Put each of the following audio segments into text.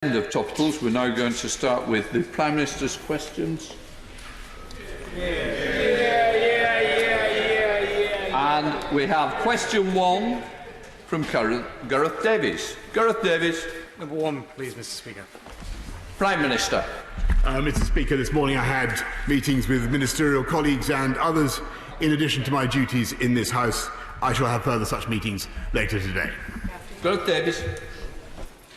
End of topicals. We're now going to start with the Prime Minister's questions. And we have question 1 from Gareth Davies. Gareth Davies. Number 1, please, Mr. Speaker. Prime Minister. Mr. Speaker, this morning I had meetings with ministerial colleagues and others in addition to my duties in this House. I shall have further such meetings later today. Gareth Davies.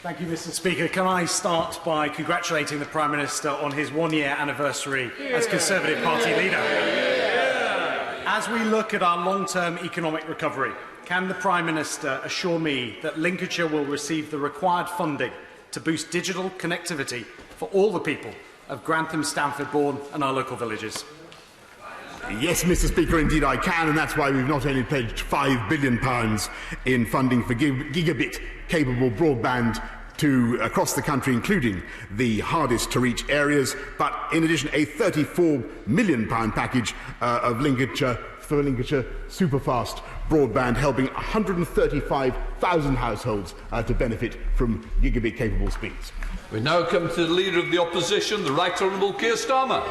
Thank you, Mr. Speaker. Can I start by congratulating the Prime Minister on his one-year anniversary as Conservative Party leader? As we look at our long-term economic recovery, can the Prime Minister assure me that Lincolnshire will receive the required funding to boost digital connectivity for all the people of Grantham, Stamford, Bourne and our local villages? Yes, Mr. Speaker, indeed I can, and that's why we've not only pledged £5 billion in funding for gigabit-capable broadband across the country, including the hardest-to-reach areas, but in addition a £34 million package of Lincolnshire superfast broadband, helping 135,000 households to benefit from gigabit-capable speeds. We now come to the Leader of the Opposition, the Right Honourable Keir Starmer.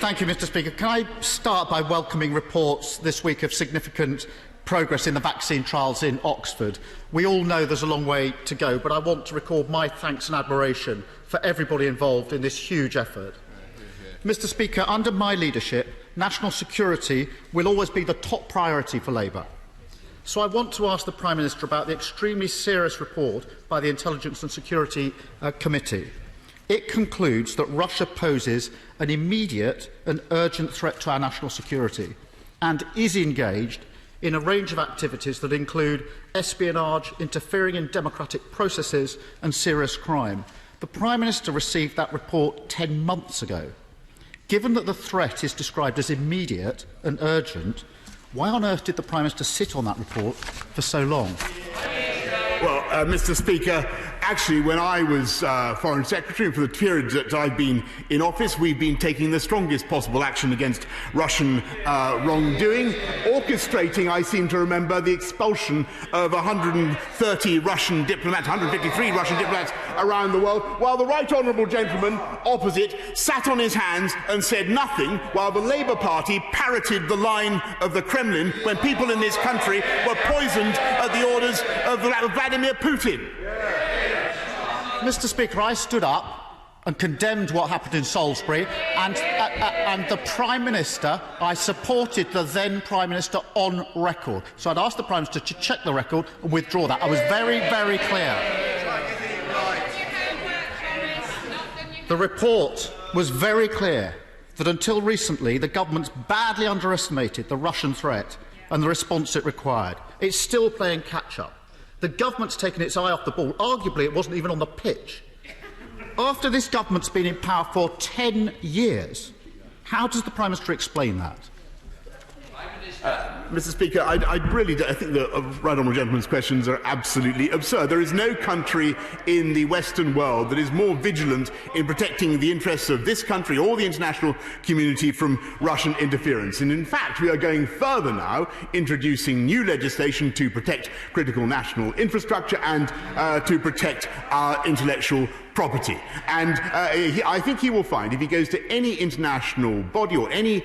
Thank you, Mr. Speaker. Can I start by welcoming reports this week of significant progress in the vaccine trials in Oxford? We all know there's a long way to go, but I want to record my thanks and admiration for everybody involved in this huge effort. Mr. Speaker, under my leadership, national security will always be the top priority for Labour. So I want to ask the Prime Minister about the extremely serious report by the Intelligence and Security Committee. It concludes that Russia poses an immediate and urgent threat to our national security and is engaged in a range of activities that include espionage, interfering in democratic processes and serious crime. The Prime Minister received that report 10 months ago. Given that the threat is described as immediate and urgent, why on earth did the Prime Minister sit on that report for so long? Well, Mr. Speaker, actually, when I was Foreign Secretary, for the period that I've been in office, we've been taking the strongest possible action against Russian wrongdoing, orchestrating, I seem to remember, the expulsion of 130 Russian diplomats, 153 Russian diplomats around the world, while the Right Honourable gentleman opposite sat on his hands and said nothing, while the Labour Party parroted the line of the Kremlin when people in this country were poisoned at the orders of Vladimir Putin. Mr. Speaker, I stood up and condemned what happened in Salisbury, and the Prime Minister, I supported the then Prime Minister on record. So I'd ask the Prime Minister to check the record and withdraw that. I was very, very clear. The report was very clear that until recently the government's badly underestimated the Russian threat and the response it required. It's still playing catch-up. The government's taken its eye off the ball. Arguably, it wasn't even on the pitch. After this government's been in power for 10 years, how does the Prime Minister explain that? Mr. Speaker, I think the Right Honourable Gentleman's questions are absolutely absurd. There is no country in the Western world that is more vigilant in protecting the interests of this country or the international community from Russian interference. And in fact, we are going further now, introducing new legislation to protect critical national infrastructure and to protect our intellectual property. And I think he will find, if he goes to any international body or any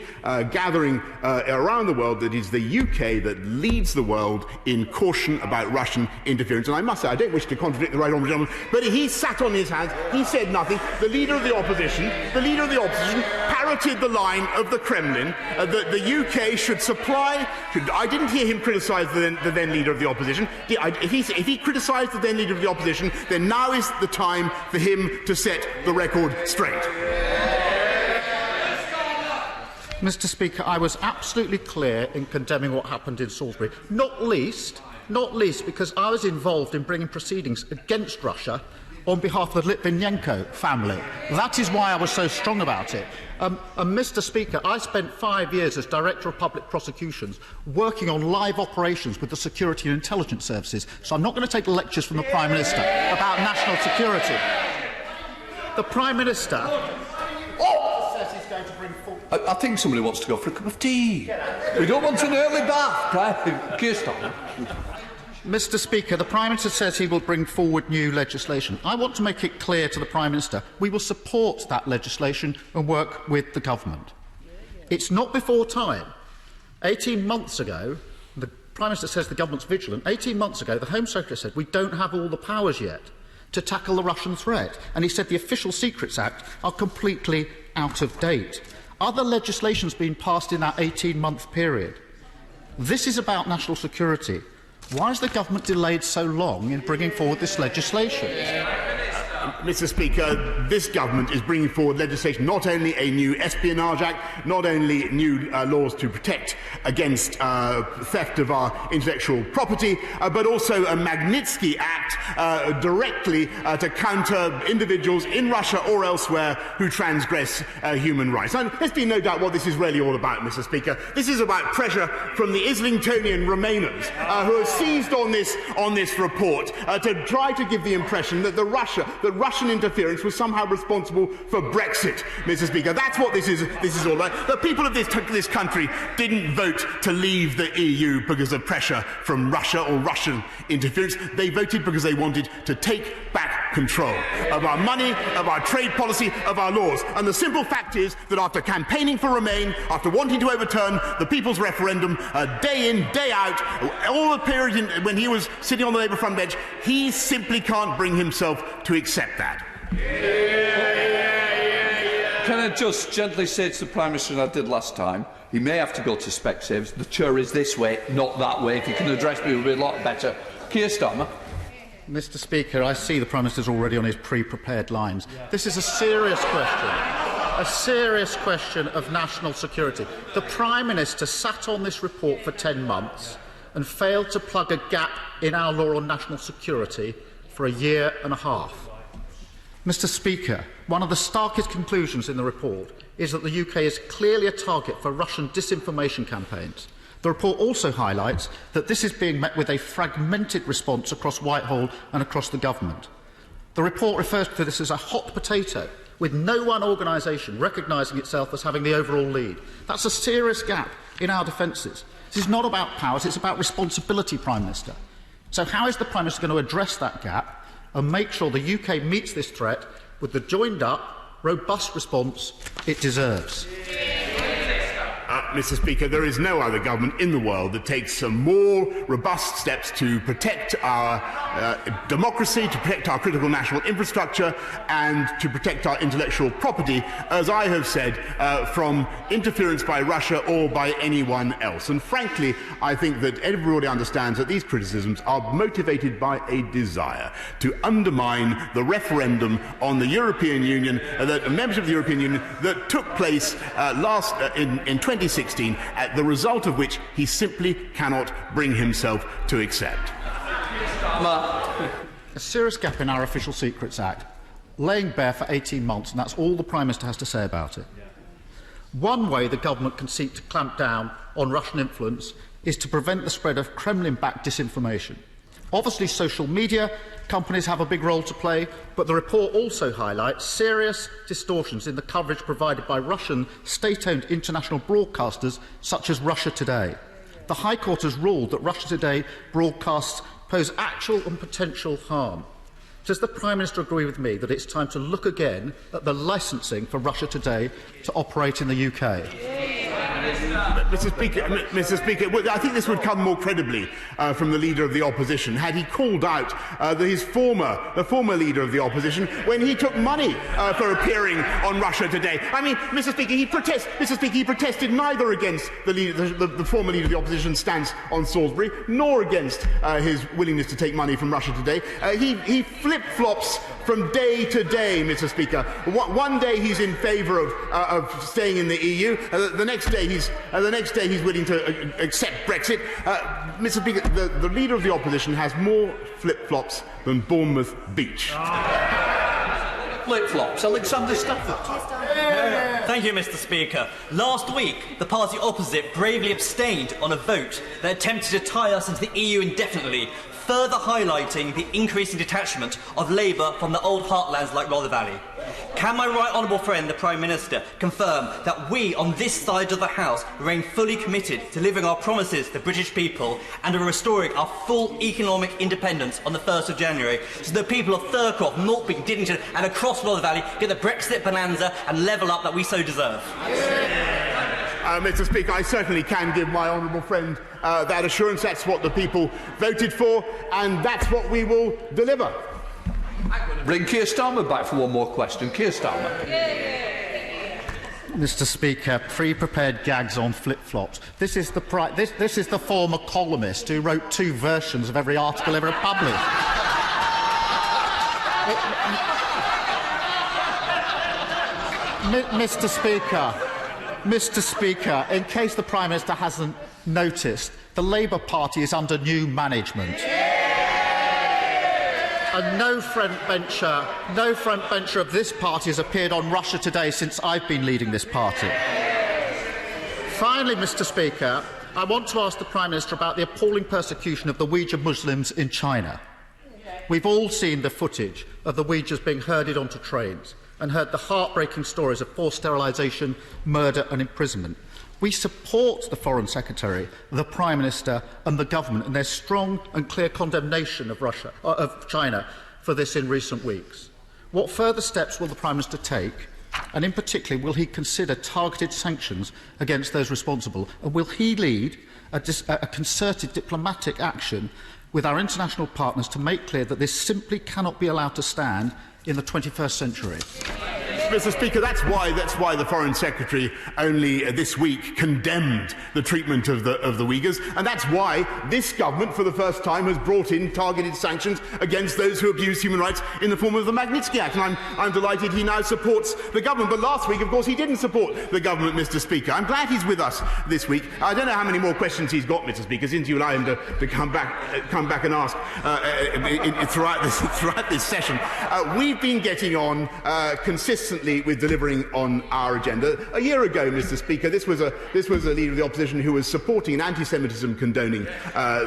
gathering around the world, that is the UK that leads the world in caution about Russian interference. And I must say, I don't wish to contradict the Right Honourable Gentleman, but he sat on his hands, he said nothing. The Leader of the Opposition parroted the line of the Kremlin that the UK should supply. I didn't hear him criticise the then Leader of the Opposition. If he criticised the then Leader of the Opposition, then now is the time for him to set the record straight. Mr. Speaker, I was absolutely clear in condemning what happened in Salisbury, not least because I was involved in bringing proceedings against Russia on behalf of the Litvinenko family. That is why I was so strong about it. And Mr. Speaker, I spent 5 years as Director of Public Prosecutions working on live operations with the security and intelligence services, so I'm not going to take lectures from the Prime Minister about national security. The Prime Minister says he's going to bring forward... I think somebody wants to go for a cup of tea. We don't want an early bath. Keir Starmer. Mr Speaker, the Prime Minister says he will bring forward new legislation. I want to make it clear to the Prime Minister we will support that legislation and work with the government. It's not before time. 18 months ago, the Prime Minister says the government's vigilant. 18 months ago, the Home Secretary said we don't have all the powers yet to tackle the Russian threat. And he said the Official Secrets Act are completely out of date. Other legislation has been passed in that 18-month period. This is about national security. Why has the government delayed so long in bringing forward this legislation? Mr Speaker, this government is bringing forward legislation, not only a new Espionage Act, not only new laws to protect against theft of our intellectual property, but also a Magnitsky Act directly to counter individuals in Russia or elsewhere who transgress human rights. And there's been no doubt what this is really all about, Mr Speaker. This is about pressure from the Islingtonian Remainers who have seized on this report to try to give the impression that Russian interference was somehow responsible for Brexit, Mr Speaker. That's what this is all about. The people of this country didn't vote to leave the EU because of pressure from Russia or Russian interference. They voted because they wanted to take back control of our money, of our trade policy, of our laws. And the simple fact is that after campaigning for Remain, after wanting to overturn the people's referendum day in, day out, all the period when he was sitting on the Labour front bench, he simply can't bring himself to accept that. Can I just gently say to the Prime Minister, as I did last time, he may have to go to Specsavers. The chair is this way, not that way. If you can address me, it would be a lot better. Keir Starmer. Mr Speaker, I see the Prime Minister's already on his pre-prepared lines. This is a serious question of national security. The Prime Minister sat on this report for 10 months and failed to plug a gap in our law on national security for a year and a half. Mr Speaker, one of the starkest conclusions in the report is that the UK is clearly a target for Russian disinformation campaigns. The report also highlights that this is being met with a fragmented response across Whitehall and across the government. The report refers to this as a hot potato, with no one organisation recognising itself as having the overall lead. That's a serious gap in our defences. This is not about powers, it's about responsibility, Prime Minister. So how is the Prime Minister going to address that gap and make sure the UK meets this threat with the joined-up, robust response it deserves? Mr Speaker, there is no other government in the world that takes some more robust steps to protect our democracy, to protect our critical national infrastructure and to protect our intellectual property, as I have said, from interference by Russia or by anyone else. And frankly, I think that everybody understands that these criticisms are motivated by a desire to undermine the referendum on the European Union, that membership of the European Union that took place in 2016, the result of which he simply cannot bring himself to accept. A serious gap in our Official Secrets Act, laying bare for 18 months, and that's all the Prime Minister has to say about it. One way the government can seek to clamp down on Russian influence is to prevent the spread of Kremlin-backed disinformation. Obviously, social media companies have a big role to play, but the report also highlights serious distortions in the coverage provided by Russian state-owned international broadcasters such as Russia Today. The High Court has ruled that Russia Today broadcasts pose actual and potential harm. Does the Prime Minister agree with me that it's time to look again at the licensing for Russia Today to operate in the UK? Mr. Speaker, I think this would come more credibly from the Leader of the Opposition had he called out the former Leader of the Opposition when he took money for appearing on Russia Today. I mean, Mr. Speaker, he protested neither against the former Leader of the Opposition's stance on Salisbury, nor against his willingness to take money from Russia Today. He flip-flops from day to day, Mr. Speaker. One day he's in favour of staying in the EU, the next day he's willing to accept Brexit. Mr. Speaker, the Leader of the Opposition has more flip-flops than Bournemouth Beach. Flip-flops. Alexander Stafford. Thank you, Mr. Speaker. Last week, the party opposite bravely abstained on a vote that attempted to tie us into the EU indefinitely, further highlighting the increasing detachment of Labour from the old heartlands like Rother Valley. Can my right honourable friend, the Prime Minister, confirm that we on this side of the House remain fully committed to delivering our promises to the British people and to restoring our full economic independence on the 1st of January, so the people of Thurcroft, Maltby, Diddington and across Rother Valley get the Brexit bonanza and level up that we so deserve? Mr. Speaker, I certainly can give my honourable friend that assurance. That's what the people voted for, and that's what we will deliver. Bring Keir Starmer back for one more question. Keir Starmer. Mr. Speaker, pre-prepared gags on flip-flops. This is the former columnist who wrote 2 versions of every article ever published. Mr. Speaker, in case the Prime Minister hasn't noticed, the Labour Party is under new management. And no front bencher of this party has appeared on Russia Today since I've been leading this party. Finally, Mr. Speaker, I want to ask the Prime Minister about the appalling persecution of the Uyghur Muslims in China. We've all seen the footage of the Uyghurs being herded onto trains and heard the heartbreaking stories of forced sterilisation, murder and imprisonment. We support the Foreign Secretary, the Prime Minister and the Government in their strong and clear condemnation of China for this in recent weeks. What further steps will the Prime Minister take, and in particular will he consider targeted sanctions against those responsible, and will he lead a concerted diplomatic action with our international partners to make clear that this simply cannot be allowed to stand in the 21st century? Mr. Speaker, that's why the Foreign Secretary only this week condemned the treatment of the Uyghurs, and that's why this government, for the first time, has brought in targeted sanctions against those who abuse human rights in the form of the Magnitsky Act. And I'm delighted he now supports the government. But last week, of course, he didn't support the government, Mr. Speaker. I'm glad he's with us this week. I don't know how many more questions he's got, Mr. Speaker, since you allow him to come back and ask throughout this session. We've been getting on consistently with delivering on our agenda. A year ago, Mr. Speaker, this was a leader of the opposition who was supporting an anti-Semitism condoning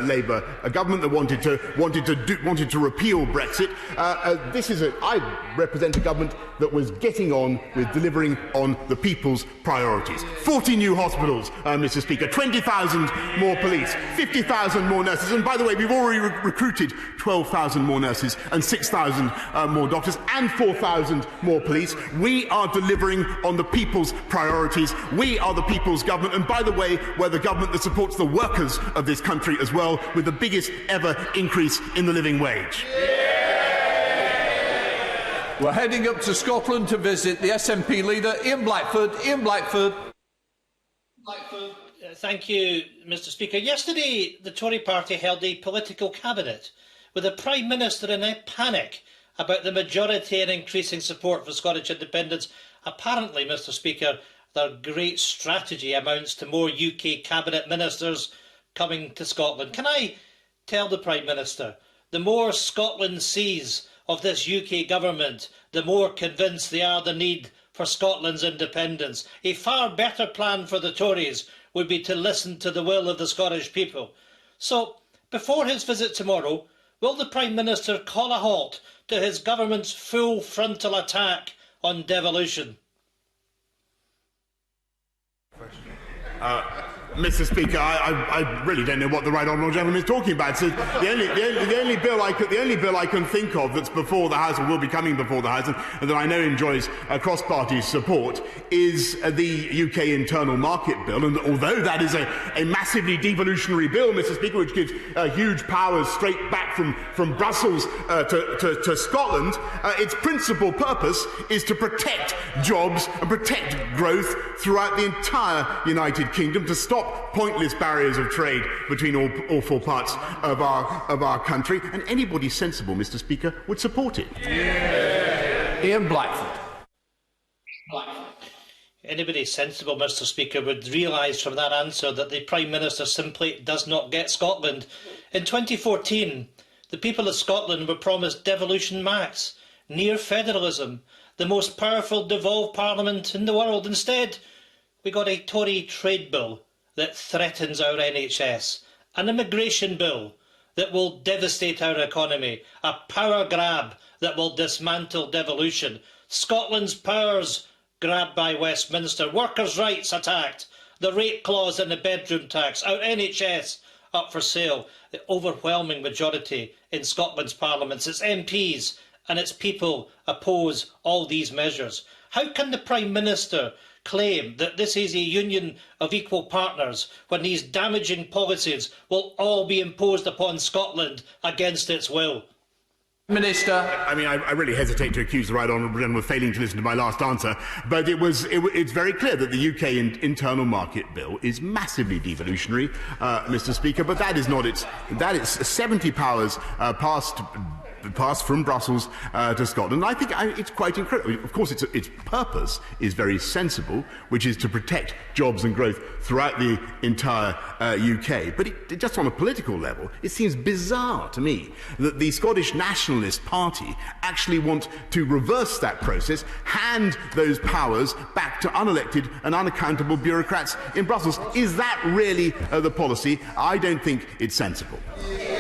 Labour, a government that wanted to repeal Brexit. I represent a government that was getting on with delivering on the people's priorities. 40 new hospitals, Mr. Speaker, 20,000 more police, 50,000 more nurses, and by the way, we've already recruited 12,000 more nurses and 6,000 more doctors and 4,000 more police. We are delivering on the people's priorities. We are the people's government, and by the way, we're the government that supports the workers of this country as well, with the biggest ever increase in the living wage. We're heading up to Scotland to visit the SNP leader, Ian Blackford. Ian Blackford. Thank you, Mr. Speaker. Yesterday, the Tory party held a political cabinet with the Prime Minister in a panic about the majority and increasing support for Scottish independence. Apparently, Mr. Speaker, their great strategy amounts to more UK cabinet ministers coming to Scotland. Can I tell the Prime Minister, the more Scotland sees of this UK government, the more convinced they are the need for Scotland's independence. A far better plan for the Tories would be to listen to the will of the Scottish people. So, before his visit tomorrow, will the Prime Minister call a halt to his government's full frontal attack on devolution? Mr. Speaker, I really don't know what the right honourable gentleman is talking about. So the only bill I can think of that's before the House, or will be coming before the House, and that I know enjoys cross-party support, is the UK Internal Market Bill. And although that is a massively devolutionary bill, Mr. Speaker, which gives huge powers straight back from Brussels to Scotland, its principal purpose is to protect jobs and protect growth throughout the entire United Kingdom, to stop pointless barriers of trade between all four parts of our country, and anybody sensible, Mr. Speaker, would support it. Yeah. Ian Blackford. Anybody sensible, Mr. Speaker, would realise from that answer that the Prime Minister simply does not get Scotland. In 2014, the people of Scotland were promised devolution max, near federalism, the most powerful devolved parliament in the world. Instead, we got a Tory trade bill that threatens our NHS, an immigration bill that will devastate our economy, a power grab that will dismantle devolution. Scotland's powers grabbed by Westminster, workers' rights attacked, the rate clause in the bedroom tax, our NHS up for sale. The overwhelming majority in Scotland's parliaments, its MPs and its people oppose all these measures. How can the Prime Minister claim that this is a union of equal partners when these damaging policies will all be imposed upon Scotland against its will? Minister. I mean, I really hesitate to accuse the right honourable gentleman of failing to listen to my last answer, but it's very clear that the UK internal market bill is massively devolutionary, Mr. Speaker. But that is not its. That is 70 powers passed from Brussels to Scotland. I think it's quite incredible. Of course, its purpose is very sensible, which is to protect jobs and growth throughout the entire UK. But just on a political level, it seems bizarre to me that the Scottish Nationalist Party actually want to reverse that process, hand those powers back to unelected and unaccountable bureaucrats in Brussels. Is that really the policy? I don't think it's sensible.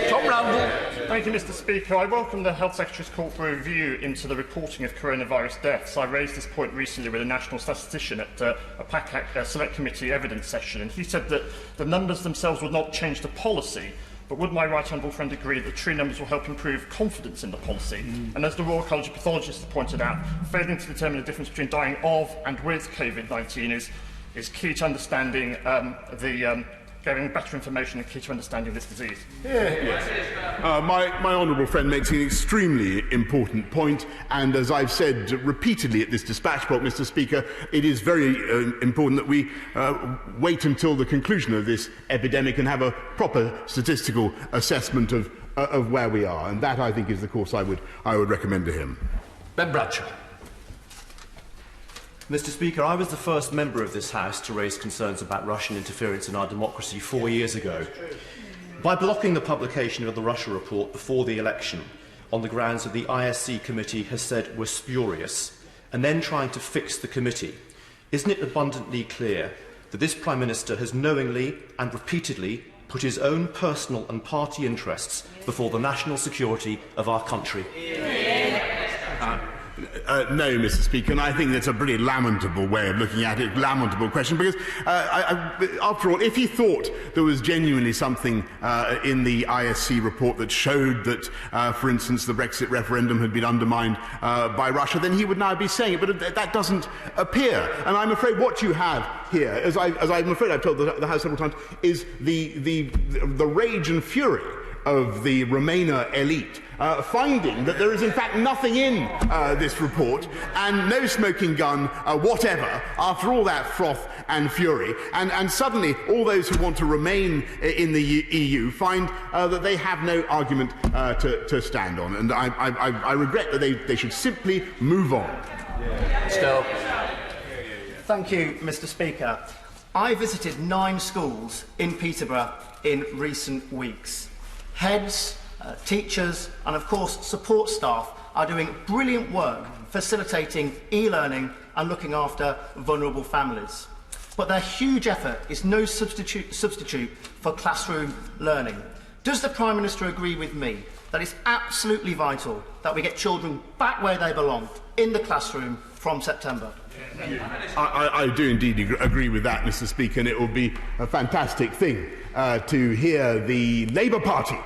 Tom Randall. Thank you, Mr. Speaker. I welcome the Health Secretary's call for a review into the reporting of coronavirus deaths. I raised this point recently with a national statistician at a PACAC Select Committee evidence session, and he said that the numbers themselves would not change the policy, but would my right honourable friend agree that true numbers will help improve confidence in the policy? And as the Royal College of Pathologists have pointed out, failing to determine the difference between dying of and with COVID-19 is key to understanding giving better information and key to understanding this disease. My honourable friend makes an extremely important point, and as I've said repeatedly at this dispatch box, Mr. Speaker, it is very important that we wait until the conclusion of this epidemic and have a proper statistical assessment of where we are, and that, I think, is the course I would recommend to him. Ben Bradshaw. Mr. Speaker, I was the first member of this House to raise concerns about Russian interference in our democracy 4 years ago. By blocking the publication of the Russia report before the election on the grounds that the ISC committee has said was spurious, and then trying to fix the committee, isn't it abundantly clear that this Prime Minister has knowingly and repeatedly put his own personal and party interests before the national security of our country? No, Mr. Speaker, and I think that's a pretty lamentable way of looking at it, lamentable question, because after all, if he thought there was genuinely something in the ISC report that showed that, for instance, the Brexit referendum had been undermined by Russia, then he would now be saying it, but that doesn't appear. And I'm afraid what you have here, as I'm afraid I've told the House several times, is the rage and fury of the Remainer elite, finding that there is in fact nothing in this report and no smoking gun whatever after all that froth and fury, and suddenly all those who want to remain in the EU find that they have no argument to stand on, and I regret that they should simply move on. Still. Thank you, Mr. Speaker. I visited 9 schools in Peterborough in recent weeks. Heads, teachers and, of course, support staff are doing brilliant work facilitating e-learning and looking after vulnerable families. But their huge effort is no substitute for classroom learning. Does the Prime Minister agree with me that it's absolutely vital that we get children back where they belong, in the classroom, from September? I do indeed agree with that, Mr. Speaker, and it will be a fantastic thing to hear the Labour Party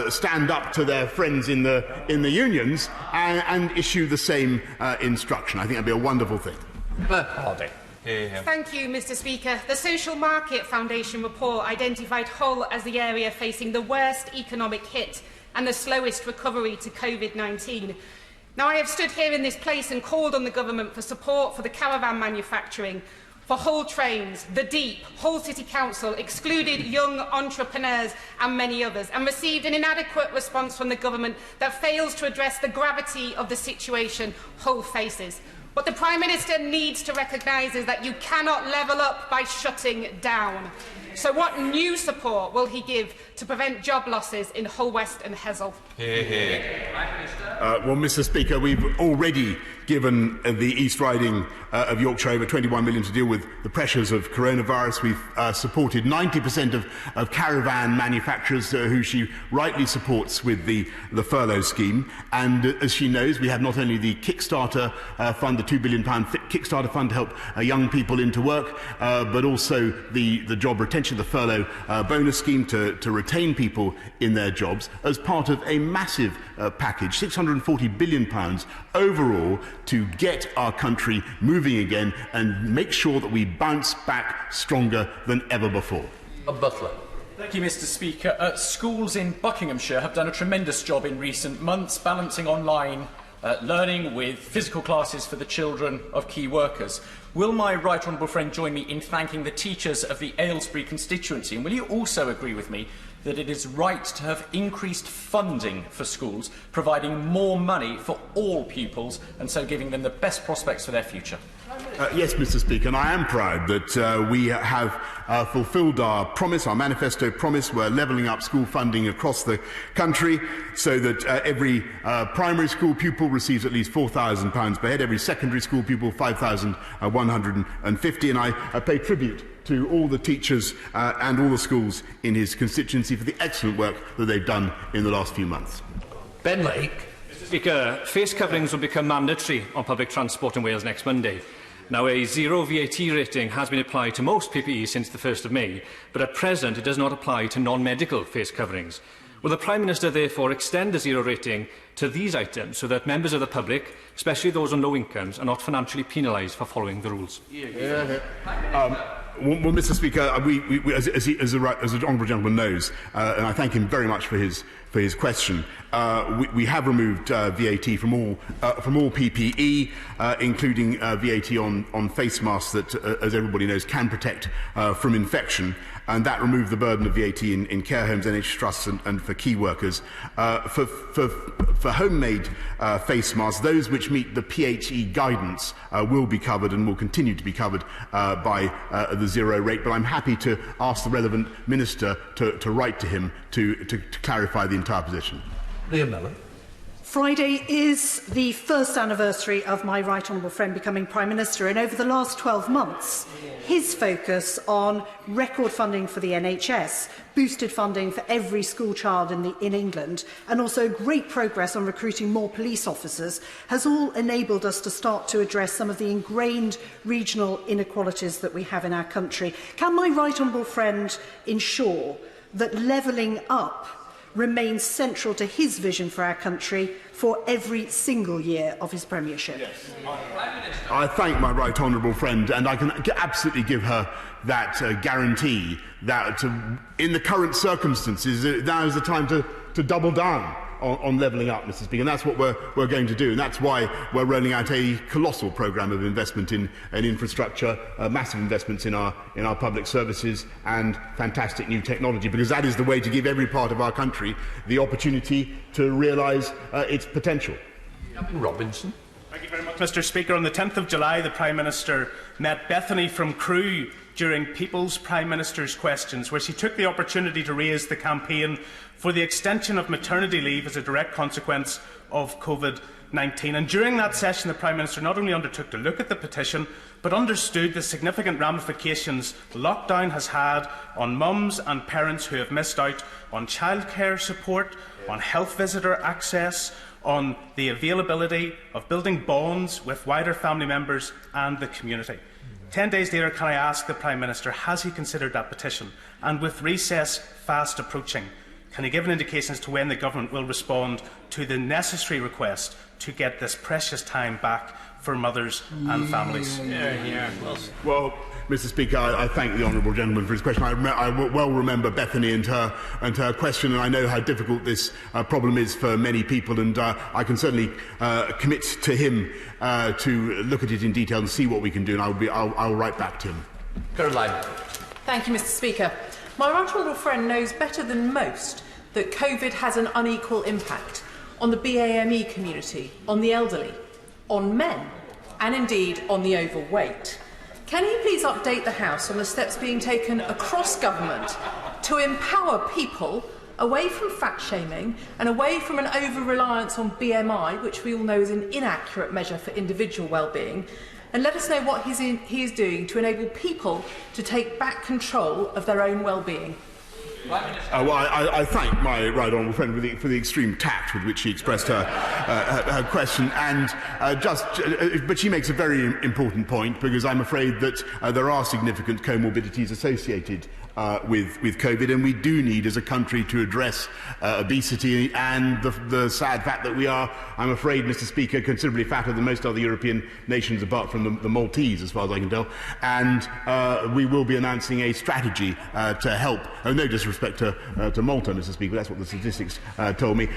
stand up to their friends in the unions and issue the same instruction. I think that would be a wonderful thing. Thank you, Mr. Speaker. The Social Market Foundation report identified Hull as the area facing the worst economic hit and the slowest recovery to COVID-19. Now, I have stood here in this place and called on the government for support for the caravan manufacturing, for Hull Trains, the Deep, Hull City Council, excluded young entrepreneurs and many others, and received an inadequate response from the government that fails to address the gravity of the situation Hull faces. What the Prime Minister needs to recognise is that you cannot level up by shutting down. So what new support will he give to prevent job losses in Hull West and Hessel? Well, Mr. Speaker, we've already given the East Riding of Yorkshire over £21 million to deal with the pressures of coronavirus. We've supported 90% of caravan manufacturers who she rightly supports with the furlough scheme. And as she knows, we have not only the Kickstarter fund, the £2 billion Kickstarter fund to help young people into work, but also the job retention, the furlough bonus scheme to retain people in their jobs as part of a massive package, £640 billion overall, to get our country moving again and make sure that we bounce back stronger than ever before. Butler. Thank you, Mr. Speaker. Schools in Buckinghamshire have done a tremendous job in recent months balancing online learning with physical classes for the children of key workers. Will my right honourable friend join me in thanking the teachers of the Aylesbury constituency? And will you also agree with me that it is right to have increased funding for schools, providing more money for all pupils and so giving them the best prospects for their future? Yes, Mr. Speaker, and I am proud that we have fulfilled our promise, our manifesto promise. We're levelling up school funding across the country so that every primary school pupil receives at least £4,000 per head, every secondary school pupil £5,150, and I pay tribute to all the teachers and all the schools in his constituency for the excellent work that they've done in the last few months. Ben Lake. Mr. Speaker, face coverings will become mandatory on public transport in Wales next Monday. Now, a zero VAT rating has been applied to most PPE since the 1st of May, but at present it does not apply to non-medical face coverings. Will the Prime Minister therefore extend the zero rating to these items so that members of the public, especially those on low incomes, are not financially penalised for following the rules? Well, Mr. Speaker, as the honourable gentleman knows, and I thank him very much for his question, we have removed VAT from all PPE, including VAT on face masks that, as everybody knows, can protect from infection. And that removed the burden of VAT in care homes, NHS trusts and for key workers. For homemade face masks, those which meet the PHE guidance will be covered and will continue to be covered by the zero rate. But I'm happy to ask the relevant minister to write to him to clarify the entire position. Liam Mellon. Friday is the first anniversary of my right honourable friend becoming Prime Minister, and over the last 12 months, his focus on record funding for the NHS, boosted funding for every school child in England, and also great progress on recruiting more police officers has all enabled us to start to address some of the ingrained regional inequalities that we have in our country. Can my right honourable friend ensure that levelling up remains central to his vision for our country for every single year of his premiership? Yes. I thank my right honourable friend, and I can absolutely give her that guarantee that in the current circumstances, now is the time to double down on levelling up, Mr. Speaker, and that's what we're going to do, and that's why we're rolling out a colossal programme of investment in infrastructure, massive investments in our public services, and fantastic new technology, because that is the way to give every part of our country the opportunity to realise its potential. Robinson. Thank you very much, Mr. Speaker. On the 10th of July, the Prime Minister met Bethany from Crewe during People's Prime Minister's Questions, where she took the opportunity to raise the campaign for the extension of maternity leave as a direct consequence of COVID-19. And during that session, the Prime Minister not only undertook to look at the petition, but understood the significant ramifications lockdown has had on mums and parents who have missed out on childcare support, on health visitor access, on the availability of building bonds with wider family members and the community. 10 days later, can I ask the Prime Minister, has he considered that petition? And with recess fast approaching, can he give an indication as to when the Government will respond to the necessary request to get this precious time back for mothers and families? Well, Mr. Speaker, I thank the honourable gentleman for his question. I well remember Bethany and her question, and I know how difficult this problem is for many people, and I can certainly commit to him to look at it in detail and see what we can do, and I'll write back to him. Caroline. Thank you, Mr. Speaker. My right honourable friend knows better than most that COVID has an unequal impact on the BAME community, on the elderly, on men, and indeed on the overweight. Can he please update the House on the steps being taken across government to empower people away from fat-shaming and away from an over-reliance on BMI, which we all know is an inaccurate measure for individual well-being, and let us know what he is doing to enable people to take back control of their own well-being? Well, I thank my right honourable friend for the extreme tact with which she expressed her question, and but she makes a very important point, because I'm afraid that there are significant comorbidities associated with COVID, and we do need, as a country, to address obesity and the sad fact that we are, I'm afraid, Mr. Speaker, considerably fatter than most other European nations, apart from the Maltese, as far as I can tell. And we will be announcing a strategy to help. No disrespect to Malta, Mr. Speaker, that's what the statistics told me.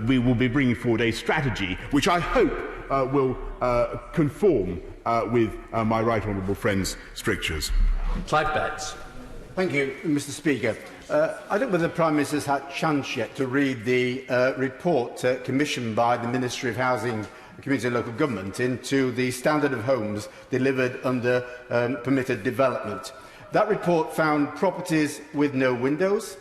We will be bringing forward a strategy which I hope will conform with my right honourable friend's strictures. Clive Betts. Thank you, Mr. Speaker. I don't know whether the Prime Minister's had a chance yet to read the report commissioned by the Ministry of Housing, Community and Local Government into the standard of homes delivered under permitted development. That report found properties with no windows,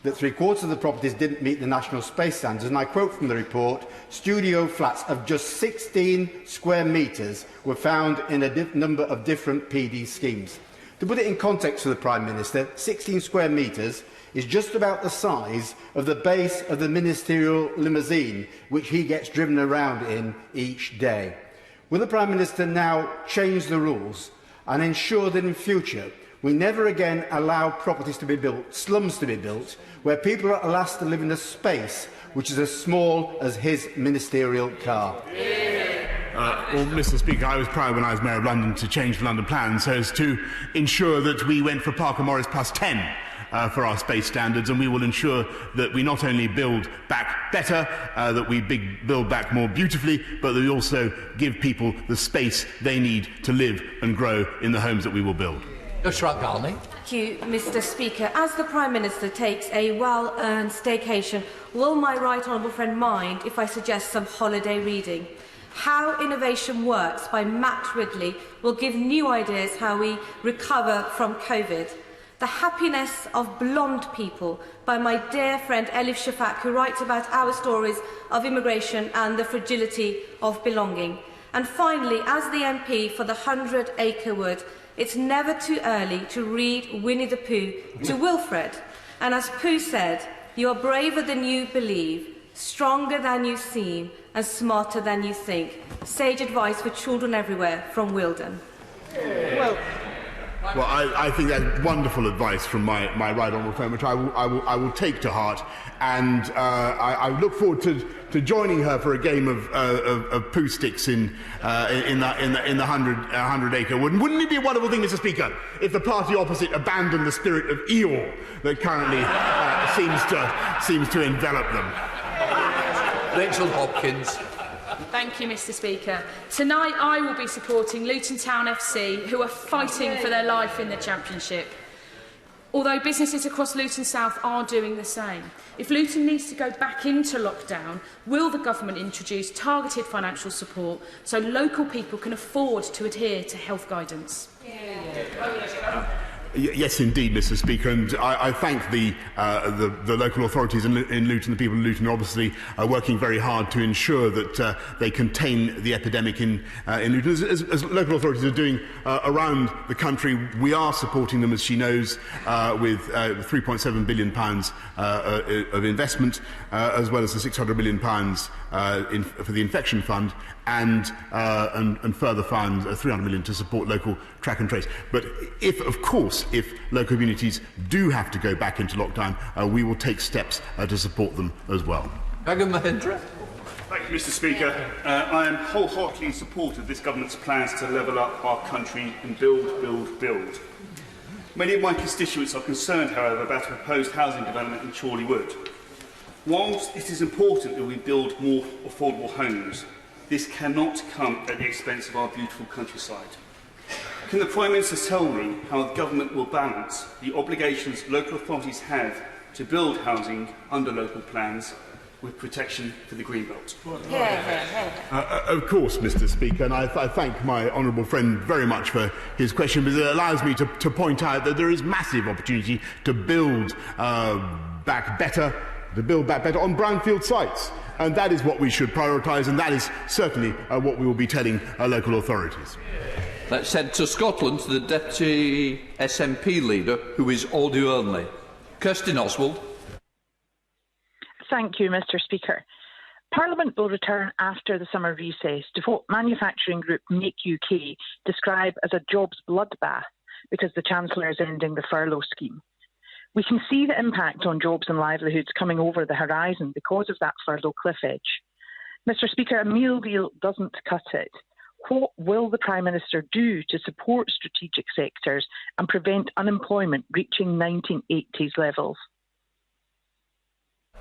that 3/4 of the properties didn't meet the national space standards, and I quote from the report, studio flats of just 16 square metres were found in a number of different PD schemes. To put it in context for the Prime Minister, 16 square metres is just about the size of the base of the ministerial limousine which he gets driven around in each day. Will the Prime Minister now change the rules and ensure that in future we never again allow properties to be built, slums to be built, where people are asked to live in a space which is as small as his ministerial car? Well, Mr. Speaker, I was proud when I was Mayor of London to change the London plan so as to ensure that we went for Parker Morris plus 10 for our space standards, and we will ensure that we not only build back better, that we build back more beautifully, but that we also give people the space they need to live and grow in the homes that we will build. Thank you, Mr. Speaker. As the Prime Minister takes a well-earned staycation, will my right honourable friend mind if I suggest some holiday reading? How Innovation Works by Matt Ridley will give new ideas how we recover from COVID. The Happiness of Blonde People by my dear friend Elif Shafak, who writes about our stories of immigration and the fragility of belonging. And finally, as the MP for the 100-acre wood, it's never too early to read Winnie the Pooh to Wilfred. And as Pooh said, you are braver than you believe, stronger than you seem, and smarter than you think. Sage advice for children everywhere from Wilden. Well, I think that's wonderful advice from my right honourable friend, which I will take to heart, and I look forward to joining her for a game of poo sticks in the 100-acre wood. And wouldn't it be a wonderful thing, Mr. Speaker, if the party opposite abandoned the spirit of Eeyore that currently seems to envelop them? Rachel Hopkins. Thank you, Mr. Speaker. Tonight I will be supporting Luton Town FC, who are fighting for their life in the Championship. Although businesses across Luton South are doing the same. If Luton needs to go back into lockdown, will the government introduce targeted financial support so local people can afford to adhere to health guidance? Yes, indeed, Mr. Speaker, and I thank the local authorities in Luton. The people of Luton are obviously working very hard to ensure that they contain the epidemic in Luton, as local authorities are doing around the country. We are supporting them, as she knows, with £3.7 billion of investment, as well as the £600 million for the infection fund, and further funds, £300 million to support local track and trace. But if local communities do have to go back into lockdown, we will take steps to support them as well. Gagan Mahindra. Thank you, Mr. Speaker. I am wholeheartedly in support of this government's plans to level up our country and build. Many of my constituents are concerned, however, about a proposed housing development in Chorley Wood. Whilst it is important that we build more affordable homes, this cannot come at the expense of our beautiful countryside. Can the Prime Minister tell me how the government will balance the obligations local authorities have to build housing under local plans with protection for the Greenbelt. Of course, Mr. Speaker, and I thank my honourable friend very much for his question, because it allows me to point out that there is massive opportunity to build back better on brownfield sites. And that is what we should prioritise, and that is certainly what we will be telling local authorities. Let's head to Scotland to the Deputy SNP leader, who is audio only. Kirstin Oswald. Thank you, Mr. Speaker. Parliament will return after the summer recess to what manufacturing group Make UK describe as a jobs bloodbath because the Chancellor is ending the furlough scheme. We can see the impact on jobs and livelihoods coming over the horizon because of that furlough cliff edge. Mr. Speaker, a meal deal doesn't cut it. What will the Prime Minister do to support strategic sectors and prevent unemployment reaching 1980s levels?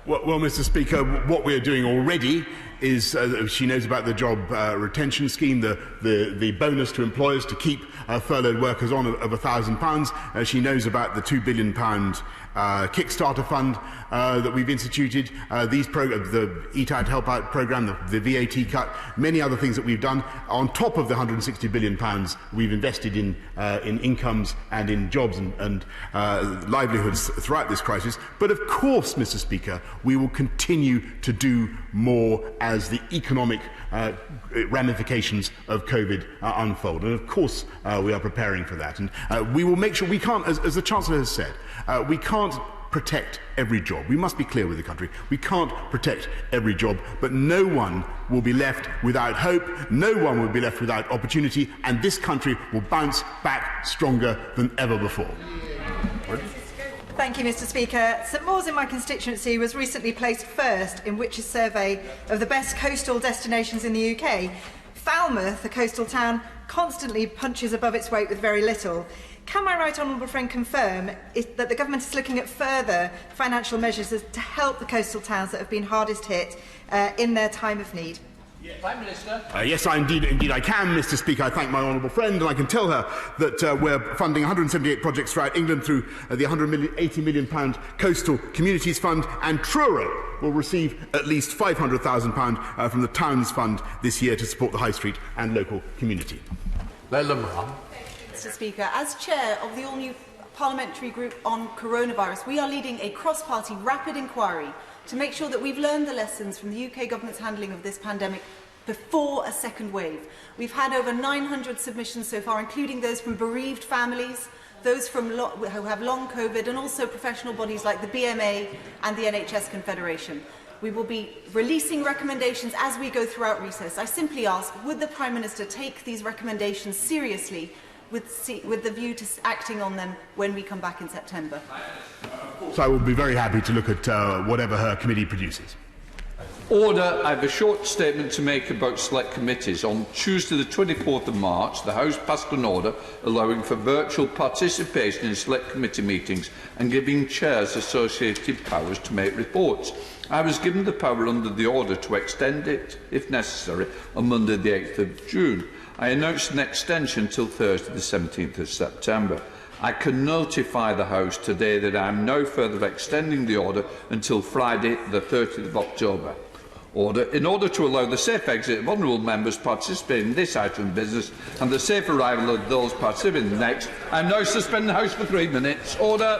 Well, Mr. Speaker, what we are doing already is, she knows about the job retention scheme, the bonus to employers to keep furloughed workers on of £1,000. She knows about the £2 billion Kickstarter fund that we've instituted, these programs, the Eat Out, Help Out programme, the VAT cut, many other things that we've done, on top of the £160 billion we've invested in incomes and in jobs and livelihoods throughout this crisis. But of course, Mr. Speaker, we will continue to do more as the economic ramifications of COVID unfold. And of course, we are preparing for that. And we will make sure we can't, as the Chancellor has said, we can't protect every job. We must be clear with the country. We can't protect every job, but no one will be left without hope, no one will be left without opportunity, and this country will bounce back stronger than ever before. Thank you, Mr. Speaker. St Mawes in my constituency was recently placed first in Which's survey of the best coastal destinations in the UK. Falmouth, a coastal town, constantly punches above its weight with very little. Can my right honourable friend confirm that the government is looking at further financial measures to help the coastal towns that have been hardest hit in their time of need? Prime Minister. Yes, indeed I can, Mr. Speaker. I thank my honourable friend, and I can tell her that we're funding 178 projects throughout England through the £180 million Coastal Communities Fund, and Truro will receive at least £500,000 from the Towns Fund this year to support the High Street and local community. Mr. Speaker, as chair of the all-new parliamentary group on coronavirus, we are leading a cross-party rapid inquiry to make sure that we've learned the lessons from the UK government's handling of this pandemic before a second wave. We've had over 900 submissions so far, including those from bereaved families, those who have long COVID, and also professional bodies like the BMA and the NHS Confederation. We will be releasing recommendations as we go throughout recess. I simply ask, would the Prime Minister take these recommendations seriously with the view to acting on them when we come back in September? So I will be very happy to look at whatever her committee produces. Order. I have a short statement to make about select committees. On Tuesday the 24th of March, the House passed an order allowing for virtual participation in select committee meetings and giving chairs associated powers to make reports. I was given the power under the order to extend it, if necessary, on Monday the 8th of June. I announced an extension till Thursday the 17th of September. I can notify the House today that I am no further extending the order until Friday the 30th of October. In order to allow the safe exit of honourable members participating in this item of business and the safe arrival of those participating in the next, I now suspend the House for 3 minutes. Order.